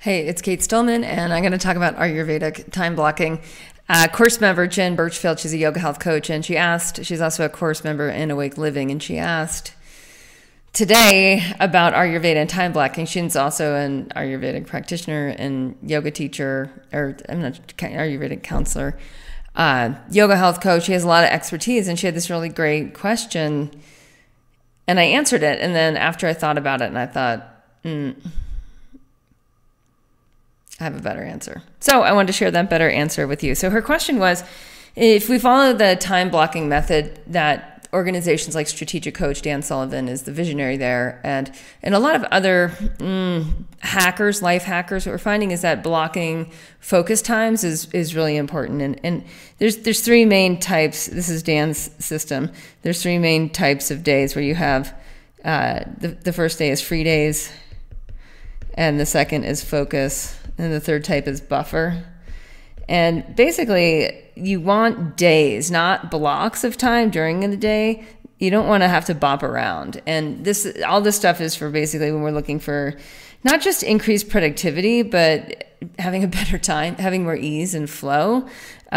Hey, it's Kate Stillman, and I'm going to talk about Ayurvedic time blocking. Course member Jen Birchfield, she's a yoga health coach, and she's also a course member in Awake Living, and she asked today about Ayurveda and time blocking. She's also an Ayurvedic practitioner and yoga teacher, or I'm not Ayurvedic counselor, yoga health coach. She has a lot of expertise, and she had this really great question, and I answered it. And then after I thought about it, and I thought, I have a better answer. So I wanted to share that better answer with you. So her question was, if we follow the time blocking method that organizations like Strategic Coach Dan Sullivan is the visionary there, and a lot of other hackers, life hackers, what we're finding is that blocking focus times is really important. And there's three main types. This is Dan's system. There's three main types of days where you have the first day is free days, and the second is focus, and the third type is buffer. And basically, you want days, not blocks of time during the day. You don't want to have to bop around. And all this stuff is for basically when we're looking for not just increased productivity, but having a better time, having more ease and flow,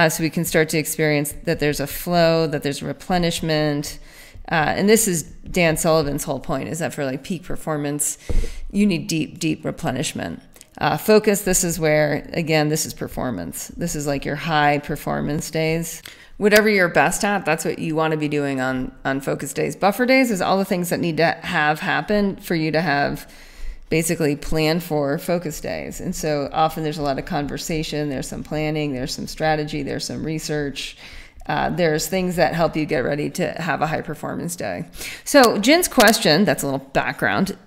so we can start to experience that there's a flow, that there's replenishment. And this is Dan Sullivan's whole point, is that for like peak performance, you need deep replenishment. Focus, this is where, again, this is performance. This is like your high performance days. Whatever you're best at, that's what you want to be doing on focus days. Buffer days is all the things that need to have happen for you to have basically planned for focus days. And so often there's a lot of conversation, there's some planning, there's some strategy, there's some research. There's things that help you get ready to have a high performance day. So Jen's question, that's a little background.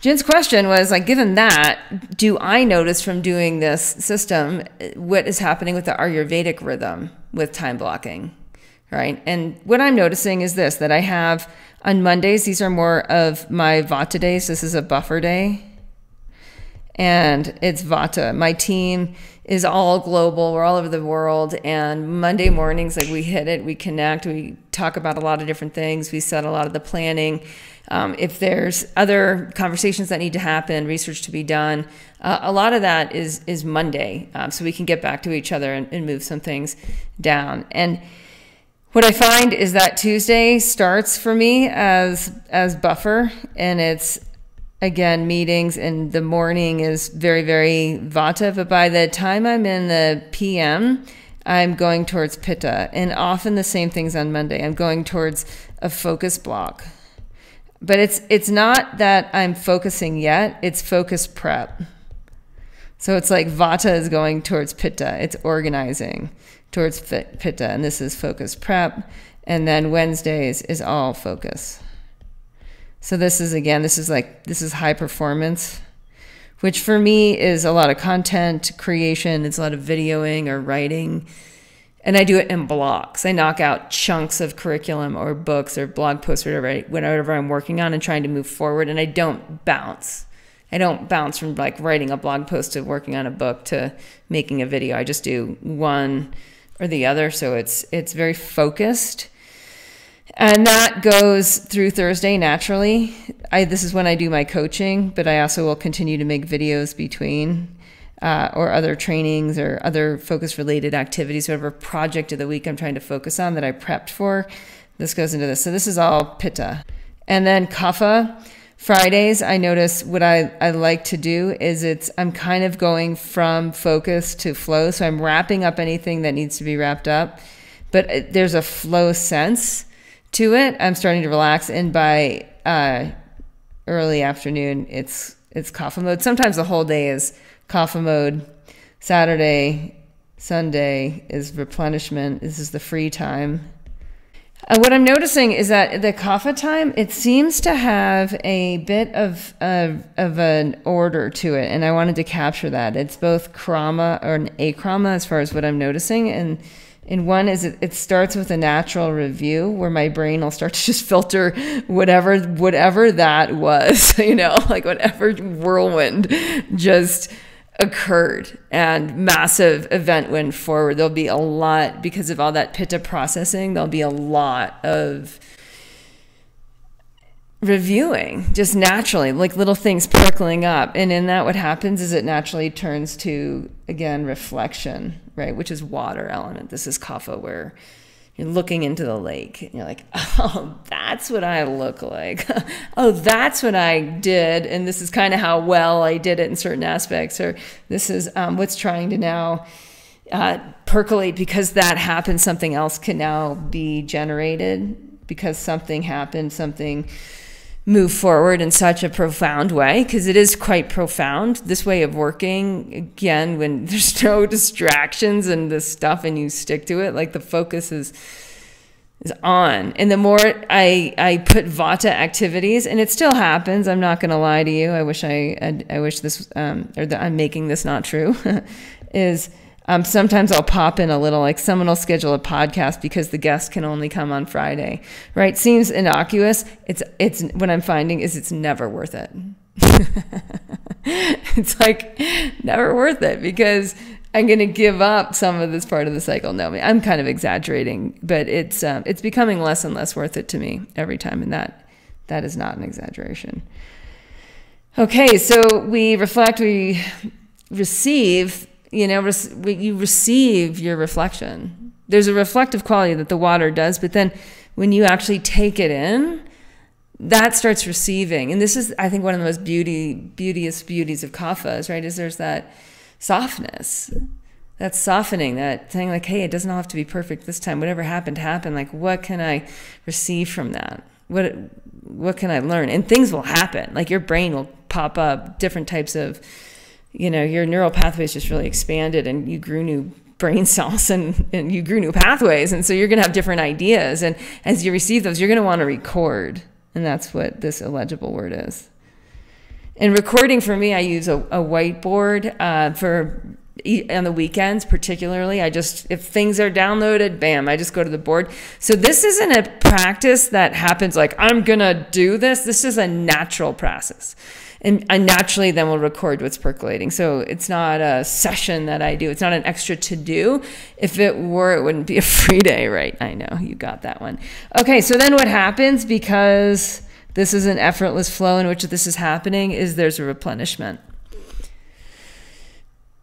Jen's question was, like, given that, do I notice from doing this system what is happening with the Ayurvedic rhythm with time blocking, right? And what I'm noticing is this, that I have on Mondays, these are more of my Vata days. This is a buffer day, and it's Vata. My team is all global. We're all over the world, and Monday mornings, like, we hit it, we connect, we talk about a lot of different things, we set a lot of the planning. If there's other conversations that need to happen, research to be done, a lot of that is Monday, so we can get back to each other and move some things down. And what I find is that Tuesday starts for me as buffer, and it's, again, meetings, and the morning is very, very Vata, but by the time I'm in the PM, I'm going towards Pitta, and often the same things on Monday. I'm going towards a focus block. But it's not that I'm focusing yet, it's focus prep. So it's like Vata is going towards Pitta, it's organizing towards Pitta, and this is focus prep, and then Wednesdays is all focus. So this is, again, this is high performance, which for me is a lot of content creation, it's a lot of videoing or writing. And I do it in blocks. I knock out chunks of curriculum or books or blog posts or whatever I'm working on and trying to move forward. And I don't bounce. I don't bounce from like writing a blog post to working on a book to making a video. I just do one or the other. So it's very focused. And that goes through Thursday naturally. This is when I do my coaching, but I also will continue to make videos between or other trainings or other focus-related activities, whatever project of the week I'm trying to focus on that I prepped for. This goes into this. So this is all Pitta. And then Kapha, Fridays, I notice what I like to do is I'm kind of going from focus to flow. So I'm wrapping up anything that needs to be wrapped up, but there's a flow sense to it. I'm starting to relax, and by early afternoon, it's Kapha mode. Sometimes the whole day is Kapha mode. Saturday, Sunday is replenishment. This is the free time. What I'm noticing is that the Kapha time, it seems to have a bit of an order to it, and I wanted to capture that. It's both krama or an akrama as far as what I'm noticing, and in one is it starts with a natural review where my brain will start to just filter whatever that was, like whatever whirlwind just occurred, and massive event went forward. There'll be a lot, because of all that Pitta processing, there'll be a lot of reviewing just naturally, like little things percolating up. And in that, what happens is it naturally turns to, again, reflection, right? Which is water element. This is kapha, where you're looking into the lake and you're like, oh, that's what I look like. Oh, that's what I did. And this is kind of how well I did it in certain aspects. Or this is what's trying to now percolate, because that happened. Something else can now be generated because something happened, something move forward in such a profound way, because it is quite profound, this way of working. Again, when there's no distractions and this stuff and you stick to it, like the focus is on. And the more I put vata activities, and it still happens, I'm not going to lie to you, I wish this, or that I'm making this not true, is sometimes I'll pop in a little, like someone will schedule a podcast because the guest can only come on Friday, right? Seems innocuous. It's what I'm finding is it's never worth it. It's like never worth it, because I'm going to give up some of this part of the cycle. No, I'm kind of exaggerating, but it's becoming less and less worth it to me every time. And that is not an exaggeration. Okay. So we reflect, we receive. You receive your reflection. There's a reflective quality that the water does, but then when you actually take it in, that starts receiving. And this is, I think, one of the most beauteous beauties of kaphas, right? Is there's that softness, that softening, that saying like, hey, it doesn't all have to be perfect this time. Whatever happened, happened. Like, what can I receive from that? What can I learn? And things will happen. Like your brain will pop up different types of, your neural pathways just really expanded, and you grew new brain cells and you grew new pathways. And so you're going to have different ideas. And as you receive those, you're going to want to record. And that's what this illegible word is. And recording, for me, I use a whiteboard on the weekends, particularly. If things are downloaded, bam, I just go to the board. So this isn't a practice that happens like, I'm going to do this. This is a natural process. And I naturally then will record what's percolating. So it's not a session that I do. It's not an extra to do. If it were, it wouldn't be a free day, right? I know, you got that one. Okay, so then what happens, because this is an effortless flow in which this is happening, is there's a replenishment.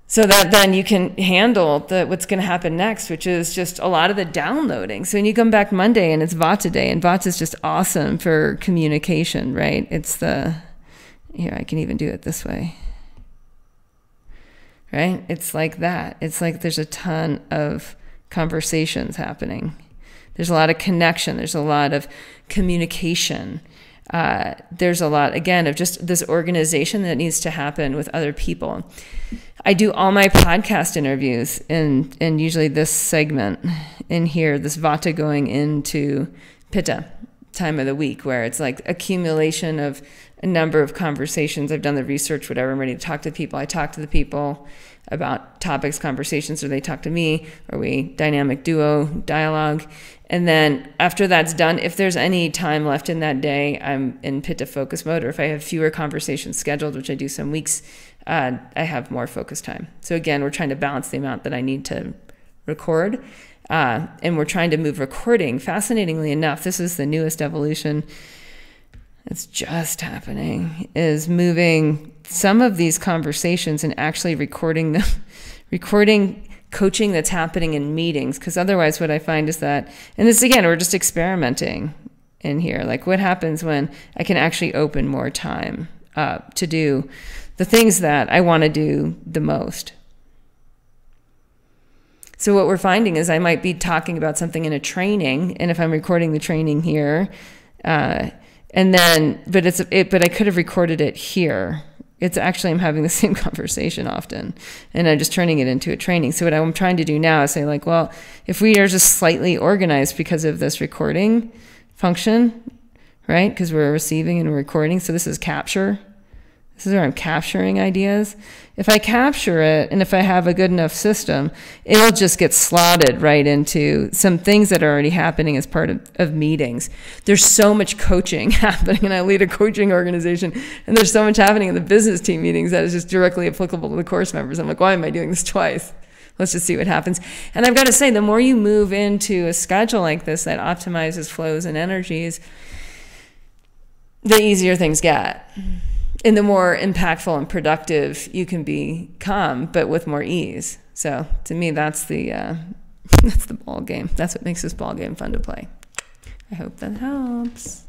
So that then you can handle what's going to happen next, which is just a lot of the downloading. So when you come back Monday and it's Vata day, and Vata is just awesome for communication, right? Here, I can even do it this way, right? It's like that. It's like there's a ton of conversations happening. There's a lot of connection. There's a lot of communication. There's a lot, again, of just this organization that needs to happen with other people. I do all my podcast interviews in usually this segment in here, this Vata going into Pitta time of the week, where it's like accumulation of a number of conversations. I've done the research, whatever. I'm ready to talk to people. I talk to the people about topics, conversations, or they talk to me, or we dynamic duo dialogue. And then after that's done, if there's any time left in that day, I'm in Pitta focus mode. Or if I have fewer conversations scheduled, which I do some weeks, I have more focus time. So again, we're trying to balance the amount that I need to record. And we're trying to move recording. Fascinatingly enough, this is the newest evolution. It's just happening, is moving some of these conversations and actually recording them, recording coaching that's happening in meetings. Because otherwise what I find is that, and this again, we're just experimenting in here. Like what happens when I can actually open more time to do the things that I want to do the most. So what we're finding is I might be talking about something in a training, and if I'm recording the training here, and then, but I could have recorded it here. It's actually, I'm having the same conversation often, and I'm just turning it into a training. So what I'm trying to do now is say like, well, if we are just slightly organized because of this recording function, right? Because we're receiving and recording. So this is capture. This is where I'm capturing ideas. If I capture it, and if I have a good enough system, it'll just get slotted right into some things that are already happening as part of meetings. There's so much coaching happening, and I lead a coaching organization, and there's so much happening in the business team meetings that is just directly applicable to the course members. I'm like, why am I doing this twice? Let's just see what happens. And I've got to say, the more you move into a schedule like this that optimizes flows and energies, the easier things get. And the more impactful and productive you can become, but with more ease. So to me, that's the ball game. That's what makes this ball game fun to play. I hope that helps.